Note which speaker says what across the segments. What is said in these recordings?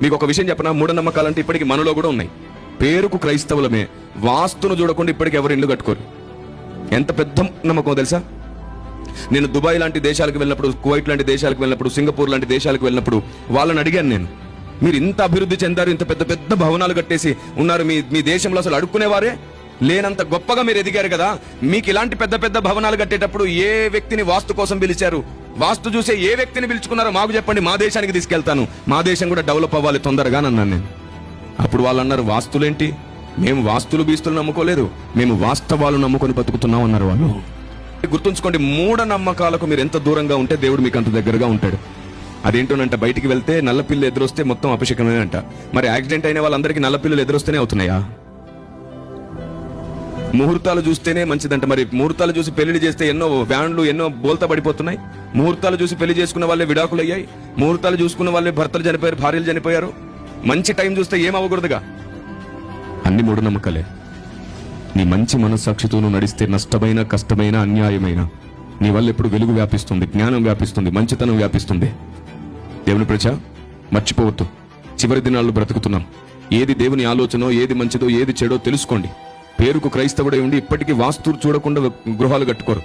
Speaker 1: మీకు ఒక విషయం చెప్పనా, మూఢనమ్మకాలంటే ఇప్పటికి మనలో కూడా ఉన్నాయి. పేరుకు క్రైస్తవులమే, వాస్తును చూడకుండా ఇప్పటికి ఎవరు ఇల్లు కట్టుకోరు. ఎంత పెద్ద నమ్మకం తెలుసా? నేను దుబాయ్ లాంటి దేశాలకు వెళ్ళినప్పుడు, కువైట్ లాంటి దేశాలకు వెళ్ళినప్పుడు, సింగపూర్ లాంటి దేశాలకు వెళ్ళినప్పుడు వాళ్ళని అడిగాను నేను, మీరు ఇంత అభివృద్ధి చెందారు, ఇంత పెద్ద పెద్ద భవనాలు కట్టేసి ఉన్నారు, మీ దేశంలో అసలు అడుక్కునేవారే లేనంత గొప్పగా మీరు ఎదిగారు కదా, మీకు ఇలాంటి పెద్ద పెద్ద భవనాలు కట్టేటప్పుడు ఏ వ్యక్తిని వాస్తు కోసం పిలిచారు, వాస్తు చూసే ఏ వ్యక్తిని పిలుచుకున్నారో మాకు చెప్పండి, మా దేశానికి తీసుకెళ్తాను, మా దేశం కూడా డెవలప్ అవ్వాలి తొందరగా అన్నాను నేను. అప్పుడు వాళ్ళు అన్నారు, వాస్తులేంటి, మేము వాస్తులు బీస్తులు నమ్ముకోలేదు, మేము వాస్తవాలు నమ్ముకొని బతుకుతున్నాం అన్నారు వాళ్ళు. గుర్తుంచుకోండి, మూఢ నమ్మకాలకు మీరు ఎంత దూరంగా ఉంటే దేవుడు మీకు అంత దగ్గరగా ఉంటాడు. అదేంటోనంట, బయటికి వెళ్తే నల్లపిల్లు ఎదురొస్తే మొత్తం అపశకమే అంట. మరి యాక్సిడెంట్ అయిన వాళ్ళందరికీ నల్లపిల్లలు ఎదురొస్తేనే అవుతున్నాయా? ముహూర్తాలు చూస్తేనే మంచిదంట. మరి ముహూర్తాలు చూసి పెళ్లి చేస్తే ఎన్నో వ్యాన్లు ఎన్నో బోల్తా పడిపోతున్నాయి. ముహూర్తాలు చూసి పెళ్లి చేసుకున్న వాళ్ళే విడాకులు అయ్యాయి. ముహూర్తాలు చూసుకున్న వాళ్ళే భర్తలు చనిపోయారు, భార్యలు చనిపోయారు. మంచి టైం చూస్తే ఏమవ్వకూడదుగా. అన్ని మూఢనమ్మకాలే. నీ మంచి మనస్సాక్షితో నడిస్తే నష్టమైన, కష్టమైన, అన్యాయమైన నీ వల్ల ఎప్పుడు వెలుగు వ్యాపిస్తుంది, జ్ఞానం వ్యాపిస్తుంది, మంచితనం వ్యాపిస్తుంది. దేవుని ప్రజ మర్చిపోవద్దు, చివరి దినాల్లో బ్రతుకుతున్నాం. ఏది దేవుని ఆలోచనో, ఏది మంచిదో, ఏది చెడో తెలుసుకోండి. పేరుకు క్రైస్తవుడై ఉండి ఇప్పటికీ వాస్తు చూడకుండా గృహాలు కట్టుకోరు.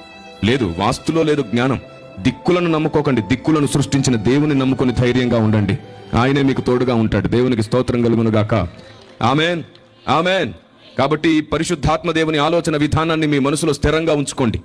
Speaker 1: లేదు, వాస్తులో లేదు జ్ఞానం. దిక్కులను నమ్ముకోకండి, దిక్కులను సృష్టించిన దేవుని నమ్ముకొని ధైర్యంగా ఉండండి. ఆయనే మీకు తోడుగా ఉంటాడు. దేవునికి స్తోత్రం కలుగును గాక. ఆమేన్, ఆమేన్. కాబట్టి పరిశుద్ధాత్మ దేవుని ఆలోచన విధానాన్ని మీ మనసులో స్థిరంగా ఉంచుకోండి.